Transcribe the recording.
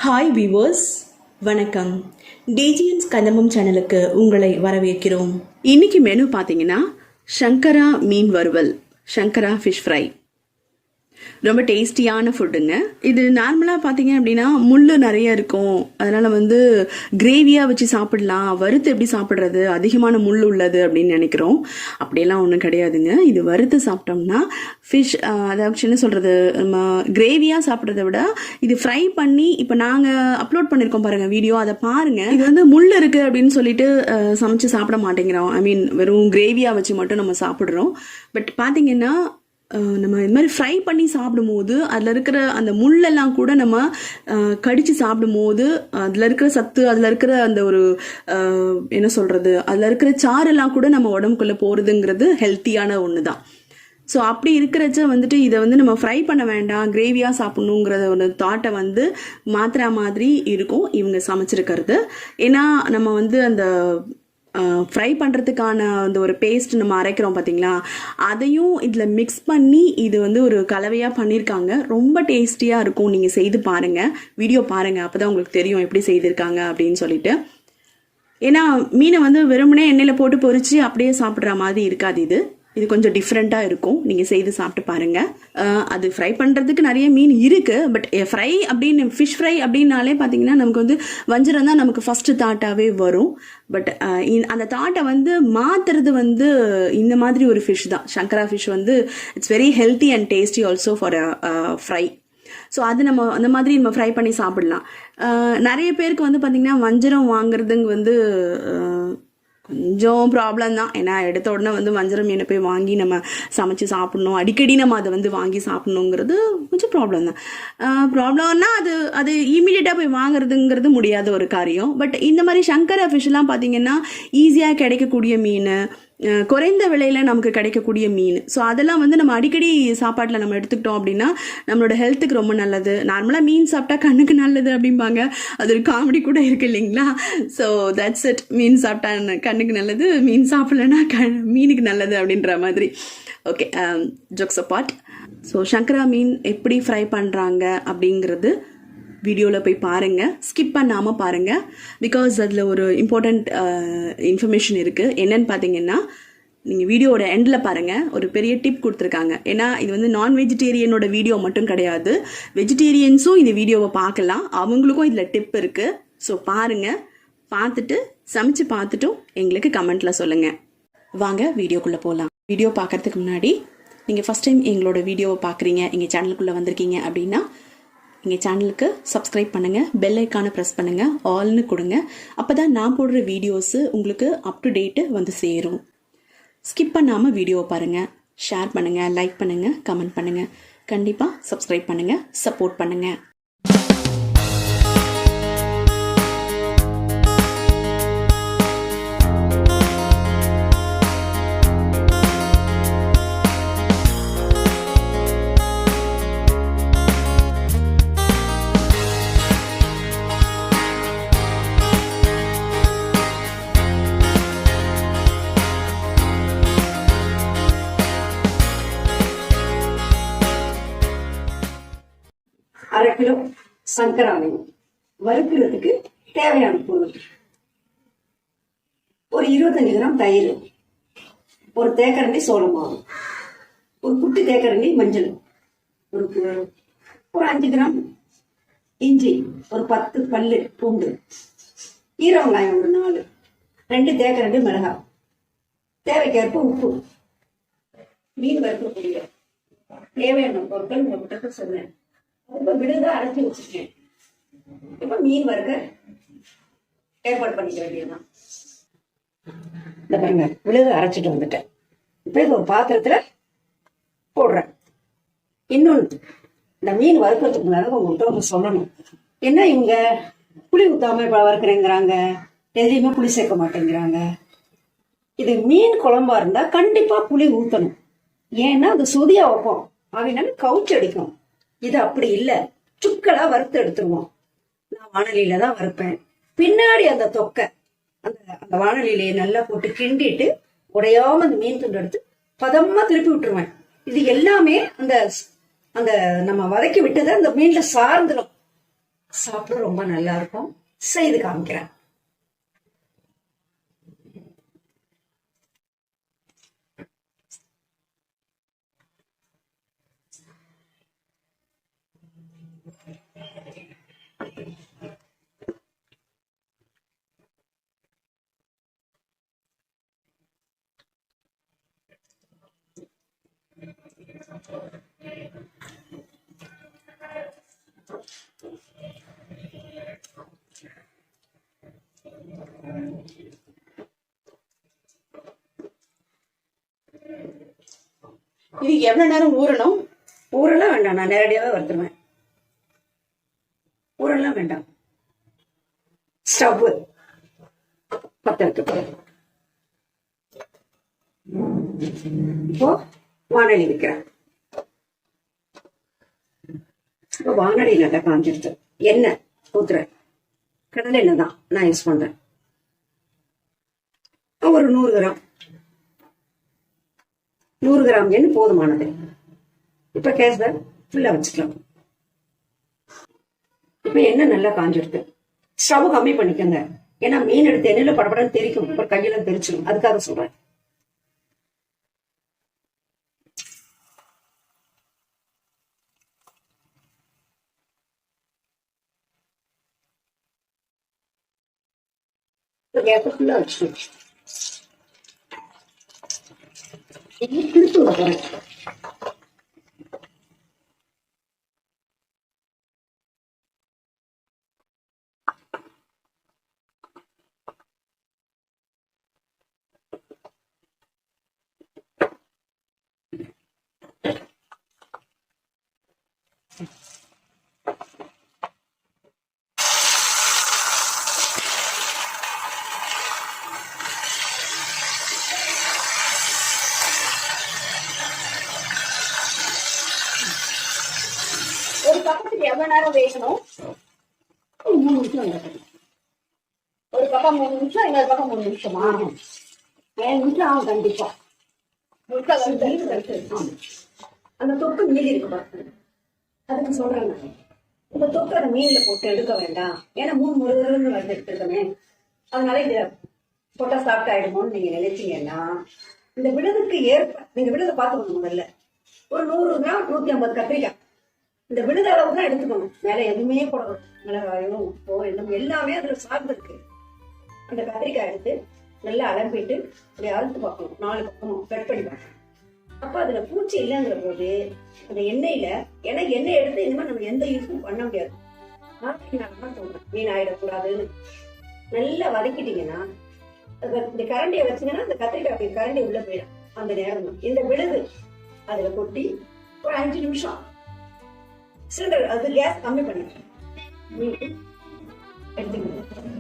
Hi viewers, வணக்கம். டிஜிஎன்ஸ் கதம்பம் சேனலுக்கு உங்களை வரவேற்கிறோம். இன்னைக்கு மெனு பார்த்தீங்கன்னா சங்கரா மீன் வறுவல், சங்கரா ஃபிஷ் ஃப்ரை. ரொம்ப டேஸ்டியான ஃபுட்டுங்க. இது நார்மலாக பார்த்தீங்க அப்படின்னா முள் நிறைய இருக்கும், அதனால கிரேவியாக வச்சு சாப்பிடலாம். வறுத்து எப்படி சாப்பிட்றது, அதிகமான முள் உள்ளது அப்படின்னு நினைக்கிறோம். அப்படியெல்லாம் ஒன்றும் கிடையாதுங்க. இது வறுத்து சாப்பிட்டோம்னா ஃபிஷ், அதாவது என்ன சொல்கிறது, நம்ம கிரேவியாக சாப்பிட்றத விட இது ஃப்ரை பண்ணி, இப்போ நாங்கள் அப்லோட் பண்ணியிருக்கோம் பாருங்கள் வீடியோ, அதை பாருங்கள். இது முள் இருக்குது அப்படின்னு சொல்லிட்டு சமைச்சு சாப்பிட மாட்டேங்கிறோம். ஐ மீன் வெறும் கிரேவியாக வச்சு மட்டும் நம்ம சாப்பிட்றோம். பட் பார்த்தீங்கன்னா நம்ம இது மாதிரி ஃப்ரை பண்ணி சாப்பிடும்போது அதில் இருக்கிற அந்த முள்ளெல்லாம் கூட நம்ம கடித்து சாப்பிடும்போது அதில் இருக்கிற சத்து, அதில் இருக்கிற அந்த ஒரு என்ன சொல்கிறது, அதில் இருக்கிற சாரெல்லாம் கூட நம்ம உடம்புக்குள்ளே போகிறதுங்கிறது ஹெல்த்தியான ஒன்று தான். ஸோ அப்படி இருக்கிறச்ச இதை நம்ம ஃப்ரை பண்ண வேண்டாம், கிரேவியாக சாப்பிட்ணுங்கிறத ஒரு தாட்டை மாத்திரா மாதிரி இருக்கும் இவங்க சமைச்சிருக்கிறது. ஏன்னா நம்ம அந்த ஃப்ரை பண்ணுறதுக்கான அந்த ஒரு பேஸ்ட் நம்ம அரைக்கிறோம் பார்த்தீங்களா, அதையும் இதில் மிக்ஸ் பண்ணி இது ஒரு கலவையாக பண்ணியிருக்காங்க. ரொம்ப டேஸ்டியாக இருக்கும். நீங்கள் செய்து பாருங்கள், வீடியோ பாருங்கள், அப்போ தான் உங்களுக்கு தெரியும் எப்படி செய்திருக்காங்க அப்படின்னு சொல்லிட்டு. ஏன்னா மீனை வெறுமனே எண்ணெயில் போட்டு பொரிச்சு அப்படியே சாப்பிட்ற மாதிரி இருக்காது. இது கொஞ்சம் டிஃப்ரெண்ட்டாக இருக்கும். நீங்கள் செய்து சாப்பிட்டு பாருங்கள். அது ஃப்ரை பண்ணுறதுக்கு நிறைய மீன் இருக்குது. பட் ஃப்ரை அப்படின்னு, ஃபிஷ் ஃப்ரை அப்படின்னாலே பார்த்தீங்கன்னா நமக்கு வஞ்சரம் தான் நமக்கு ஃபஸ்ட்டு தாட்டாகவே வரும். பட் அந்த தாட்டை மாற்றுறது இந்த மாதிரி ஒரு ஃபிஷ் தான். Sankara fish it's very healthy and tasty also for fry. So அது நம்ம அந்த மாதிரி நம்ம ஃப்ரை பண்ணி சாப்பிடலாம். நிறைய பேருக்கு பார்த்தீங்கன்னா வஞ்சரம் வாங்குறதுங்க கொஞ்சம் ப்ராப்ளம் தான். ஏன்னா எடுத்த உடனே வஞ்சரம் மீனை போய் வாங்கி நம்ம சமைச்சு சாப்பிட்ணும், அடிக்கடி நம்ம அதை வாங்கி சாப்பிட்ணுங்கிறது கொஞ்சம் ப்ராப்ளம் தான். ப்ராப்ளம்னா அது இமீடியட்டாக போய் வாங்குறதுங்கிறது முடியாத ஒரு காரியம். பட் இந்த மாதிரி சங்கரா ஃபிஷ்லாம் பார்த்தீங்கன்னா ஈஸியாக கிடைக்கக்கூடிய மீன், குறைந்த விலையில் நமக்கு கிடைக்கக்கூடிய மீன். ஸோ அதெல்லாம் நம்ம அடிக்கடி சாப்பாட்டில் நம்ம எடுத்துக்கிட்டோம் அப்படின்னா நம்மளோட ஹெல்த்துக்கு ரொம்ப நல்லது. நார்மலாக மீன் சாப்பிட்டா கண்ணுக்கு நல்லது அப்படிம்பாங்க, அது ஒரு காமெடி கூட இருக்கு இல்லைங்களா? So that's it. மீன் சாப்பிட்டா கண்ணுக்கு நல்லது, மீன் சாப்பிட்லன்னா மீனுக்கு நல்லது அப்படின்ற மாதிரி. Okay, jokes abort. ஸோ சங்கரா மீன் எப்படி ஃப்ரை பண்ணுறாங்க அப்படிங்கிறது வீடியோவில் போய் பாருங்கள், ஸ்கிப் பண்ணாமல் பாருங்கள். பிகாஸ் அதில் ஒரு இம்பார்ட்டண்ட் இன்ஃபர்மேஷன் இருக்குது. என்னன்னு பார்த்தீங்கன்னா, நீங்கள் வீடியோவோட எண்டில் பாருங்கள், ஒரு பெரிய டிப் கொடுத்துருக்காங்க. ஏன்னா இது நான் வெஜிடேரியனோட வீடியோ மட்டும் கிடையாது, வெஜிடேரியன்ஸும் இந்த வீடியோவை பார்க்கலாம், அவங்களுக்கும் இதில் டிப் இருக்குது. ஸோ பாருங்கள், பார்த்துட்டு சமைச்சு பார்த்துட்டும் எங்களுக்கு கமெண்ட்டில் சொல்லுங்கள். வாங்க வீடியோக்குள்ளே போகலாம். வீடியோ பார்க்குறதுக்கு முன்னாடி நீங்கள் ஃபஸ்ட் டைம் எங்களோட வீடியோவை பார்க்குறீங்க, எங்கள் சேனலுக்குள்ளே வந்திருக்கீங்க அப்படின்னா எங்கள் சேனலுக்கு சப்ஸ்கிரைப் பண்ணுங்கள், பெல் ஐக்கானை ப்ரெஸ் பண்ணுங்கள், ஆல்னு கொடுங்க. அப்போ தான் நான் போடுற வீடியோஸு உங்களுக்கு அப் டு டேட்டு சேரும். ஸ்கிப் பண்ணாமல் வீடியோவை பாருங்கள், ஷேர் பண்ணுங்கள், லைக் பண்ணுங்கள், கமெண்ட் பண்ணுங்கள். கண்டிப்பாக சப்ஸ்கிரைப் பண்ணுங்கள், சப்போர்ட் பண்ணுங்கள். அரை கிலோ சங்கரா மீன் வறுக்கிறதுக்கு தேவையான பொருள்: ஒரு 25 கிராம் தயிர், ஒரு தேக்கரண்டி சோளம் மாவு, ஒரு குட்டி தேக்கரண்டி மஞ்சள், ஒரு 5 கிராம் இஞ்சி, ஒரு 10 பல்லு பூண்டு, ஈர வெங்காயம் ஒரு 4, 2 தேக்கரண்டி மிளகாய், தேவைக்கேற்ப உப்பு. மீன் வறுக்கக்கூடிய தேவையான பொருட்கள் உங்ககிட்ட சொன்னேன். இப்ப விழுத அரைச்சி வச்சிருக்கேன். இப்ப மீன் வறுக்க ஏற்பாடு பண்ணிக்க வேண்டியதுதான். இந்த பாருங்க, விழுத அரைச்சிட்டு வந்துட்டேன். இப்ப இது ஒரு பாத்திரத்துல போடுறேன். இன்னொன்னு, இந்த மீன் வறுக்கிறதுக்கு முன்னாடி உங்கள்கிட்ட சொல்லணும். என்ன இவங்க புளி ஊத்தாம இப்ப வறுக்கிறேங்கிறாங்க, எதையுமே புளி சேர்க்க மாட்டேங்கிறாங்க. இது மீன் குழம்பா இருந்தா கண்டிப்பா புளி ஊத்தணும். ஏன்னா அது சுதியா வைப்போம், அதனால கவுச்சு அடிக்கும். இது அப்படி இல்ல, சுக்கலா வறுத்து எடுத்துருவோம். நான் வானலியில தான் வறுப்பேன். பின்னாடி அந்த தொக்கை அந்த வானலியிலேயே நல்லா போட்டு கிண்டிட்டு உடையாம அந்த மீன் துண்டு எடுத்து பதமா திருப்பி விட்டுருவேன். இது எல்லாமே அந்த அந்த நம்ம வதக்கி விட்டதை அந்த மீன்ல சார்ந்துடும். சாப்பிட ரொம்ப நல்லா இருக்கும். செய்து காமிக்கிறேன். இது எவ்வளவு நேரம் ஊறணும்? ஊரெல்லாம் வேண்டாம், நான் நேரடியாவே வறுத்துருவேன். ஊரெல்லாம் வேண்டாம். ஸ்டவ் பத்த வைக்க. இப்போ வானொலி வைக்கிறேன். இப்போ வானொலி நல்லா காஞ்சிருச்சு. எண்ணெய் ஊத்துறேன். கடலை எண்ணெய் தான் நான் யூஸ் பண்றேன். ஒரு 100 கிராம் 100 கிராம் எண்ணெய் போதுமானது. இப்ப கேஸை ஃபுல்லா வச்சுக்கலாம். இப்ப எண்ணெய் நல்லா காஞ்சிருக்கு. ஸ்டவ் கம்மி பண்ணிக்கோங்க. ஏன்னா மீன் எடுத்து எண்ணெயில படப்படன்னு தெரிக்கும், ஒரு கையில தெரிச்சிடும். அதுக்காக சொல்றேன். கேஸை ஃபுல்லா வச்சுக்கணும். திருப்பி விட போறேன். ஒரு பக்கத்துக்கு எவ்வளவு நேரம் வேகணும்? 3 நிமிஷம் வேகணும். ஒரு பக்கம் 3 நிமிஷம், இன்னொரு பக்கம் 3 நிமிஷமா? 7 நிமிஷம் ஆகும் கண்டிப்பா. அந்த தொக்கு மீதி இருக்கு பாருங்க, அதுக்கு சொல்றேன். இந்த தொக்கு அந்த மீன்ல போட்டு எடுக்க வேண்டாம். ஏன்னா 3 முருகன்னு வந்து எடுத்துருக்கோமே, அதனால இத போட்டா சாப்பிட்டு ஆயிடுமோன்னு நீங்க நினைச்சீங்கன்னா, இந்த விழுதுக்கு ஏற்ப நீங்க விழுதை பார்த்துக்கணும். முதல்ல ஒரு 100 கிராம் 150 கத்திரிக்காய் இந்த விழுத அளவு தான் எடுத்துக்கணும். மேல எதுவுமே போடணும். மிளகாயும் உப்போ எல்லாம் எல்லாமே அதுல சார்ந்து இருக்கு. அந்த கத்திரிக்காய் எடுத்து நல்லா அலம்பிட்டு அப்படி அறுத்து பார்க்கணும். 4 பக்கமும் கட் பண்ணி பார்க்கணும். அப்ப அதுல பூச்சி இல்லைங்கிற போது அந்த எண்ணெயில, ஏன்னா எண்ணெய் எடுத்து இனிமே நம்ம எந்த யூஸும் பண்ண முடியாது. நான் சொல்றேன், மீன் ஆயிடக்கூடாதுன்னு நல்லா வதக்கிட்டீங்கன்னா, இந்த கரண்டியை வச்சீங்கன்னா அந்த கத்திரிக்காய் கரண்டி உள்ள போயிடும். அந்த நேரம் தான் இந்த விழுது அதுல கொட்டி ஒரு 5 நிமிஷம் சிலிண்டர் அது கேஸ் கம்மி பண்ணிட்டு எடுத்துக்கணும்.